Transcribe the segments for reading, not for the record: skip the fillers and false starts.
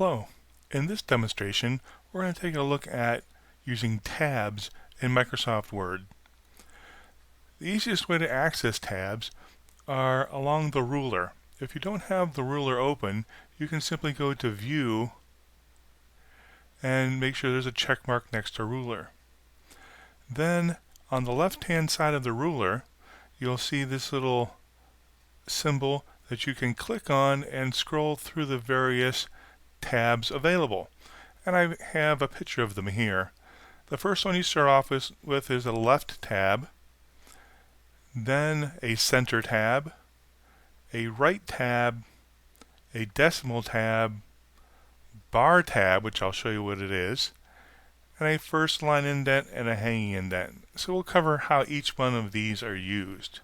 Hello. In this demonstration, we're going to take a look at using tabs in Microsoft Word. The easiest way to access tabs are along the ruler. If you don't have the ruler open, you can simply go to View and make sure there's a check mark next to Ruler. Then on the left-hand side of the ruler, you'll see this little symbol that you can click on and scroll through the various tabs available. And I have a picture of them here. The first one you start off with is a left tab, then a center tab, a right tab, a decimal tab, bar tab, which I'll show you what it is, and a first line indent and a hanging indent. So we'll cover how each one of these are used.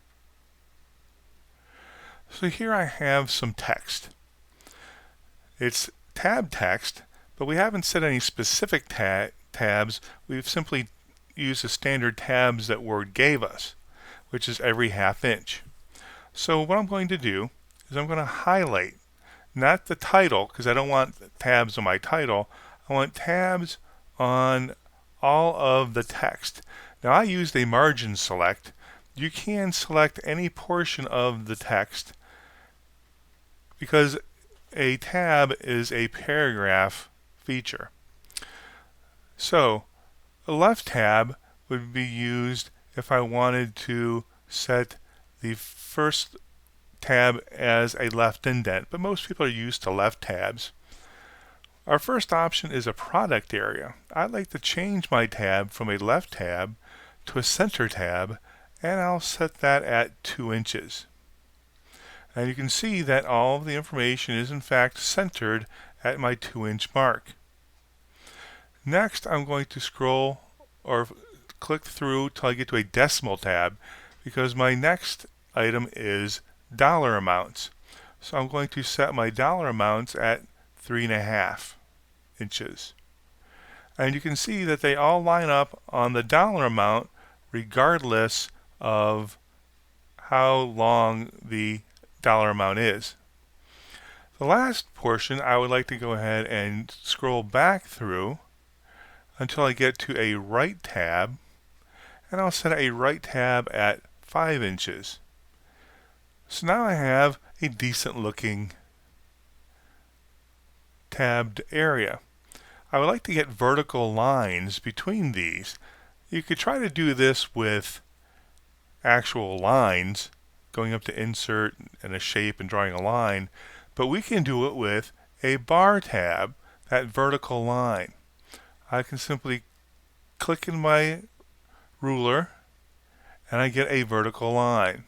So here I have some text. It's tab text, but we haven't set any specific tabs. We've simply used the standard tabs that Word gave us, which is every ½ inch. So what I'm going to do is I'm going to highlight, not the title, because I don't want tabs on my title. I want tabs on all of the text. Now I used a margin select. You can select any portion of the text because a tab is a paragraph feature. So a left tab would be used if I wanted to set the first tab as a left indent, but most people are used to left tabs. Our first option is a product area. I'd like to change my tab from a left tab to a center tab, and I'll set that at 2 inches. And you can see that all of the information is in fact centered at my 2-inch mark. Next, I'm going to scroll or click through till I get to a decimal tab, because my next item is dollar amounts. So I'm going to set my dollar amounts at 3½ inches. And you can see that they all line up on the dollar amount regardless of how long the dollar amount is. The last portion I would like to go ahead and scroll back through until I get to a right tab, and I'll set a right tab at 5 inches. So now I have a decent looking tabbed area. I would like to get vertical lines between these. You could try to do this with actual lines, going up to insert and a shape and drawing a line, but we can do it with a bar tab, that vertical line. I can simply click in my ruler and I get a vertical line.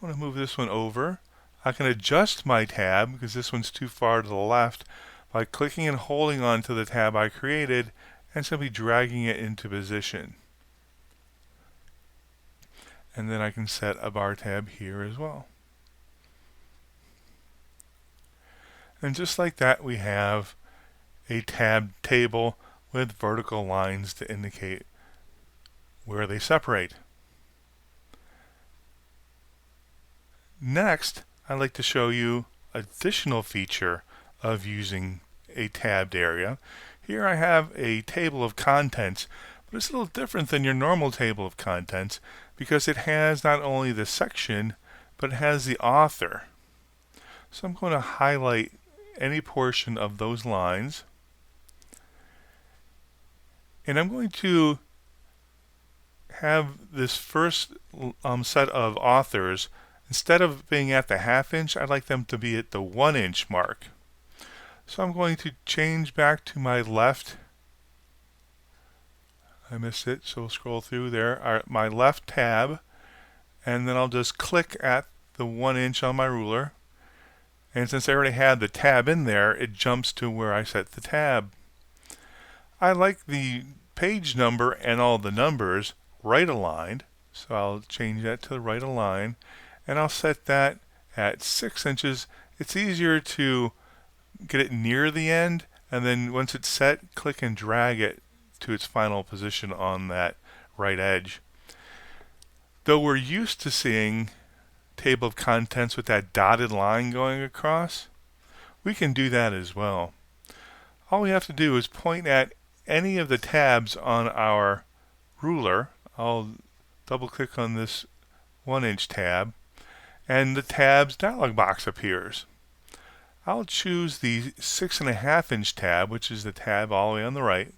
I want to move this one over. I can adjust my tab because this one's too far to the left by clicking and holding on to the tab I created and simply dragging it into position. And then I can set a bar tab here as well. And just like that, we have a tab table with vertical lines to indicate where they separate. Next, I'd like to show you an additional feature of using a tabbed area. Here I have a table of contents, but it's a little different than your normal table of contents because it has not only the section, but it has the author. So I'm going to highlight any portion of those lines, and I'm going to have this first set of authors, instead of being at the ½ inch, I'd like them to be at the 1-inch mark. So I'm going to change back to my left. I missed it, so we'll scroll through there. My left tab, and then I'll just click at the 1 inch on my ruler. And since I already had the tab in there, it jumps to where I set the tab. I like the page number and all the numbers right aligned, so I'll change that to the right align, and I'll set that at 6 inches. It's easier to get it near the end, and then once it's set, click and drag it to its final position on that right edge. Though we're used to seeing table of contents with that dotted line going across, we can do that as well. All we have to do is point at any of the tabs on our ruler. I'll double click on this 1-inch tab, and the tabs dialog box appears. I'll choose the 6.5-inch tab, which is the tab all the way on the right,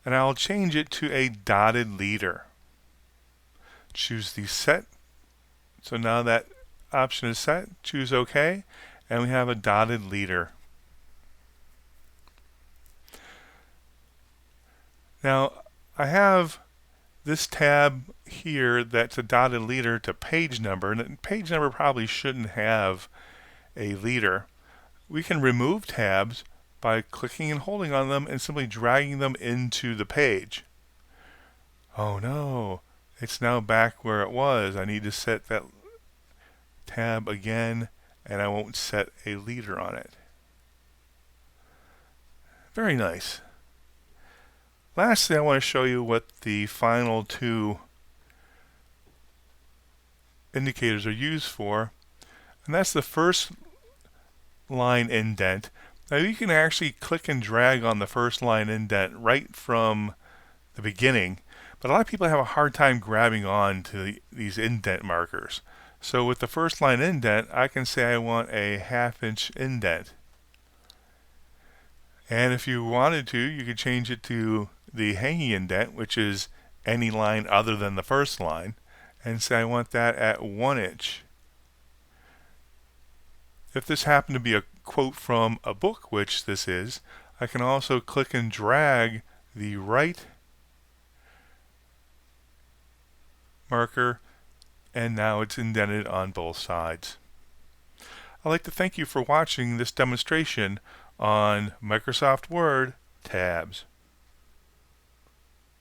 and I'll change it to a dotted leader. Choose the set. So now that option is set. Choose OK, and we have a dotted leader. Now I have this tab here that's a dotted leader to page number, and page number probably shouldn't have a leader. We can remove tabs by clicking and holding on them and simply dragging them into the page. Oh no, it's now back where it was. I need to set that tab again, and I won't set a leader on it. Very nice. Lastly, I want to show you what the final two indicators are used for, and that's the first line indent. Now you can actually click and drag on the first line indent right from the beginning, but a lot of people have a hard time grabbing on to these indent markers. So with the first line indent, I can say I want a 1/2-inch indent. And if you wanted to, you could change it to the hanging indent, which is any line other than the first line, and say I want that at 1 inch. If this happened to be a quote from a book, which this is, I can also click and drag the right marker, and now it's indented on both sides. I'd like to thank you for watching this demonstration on Microsoft Word tabs.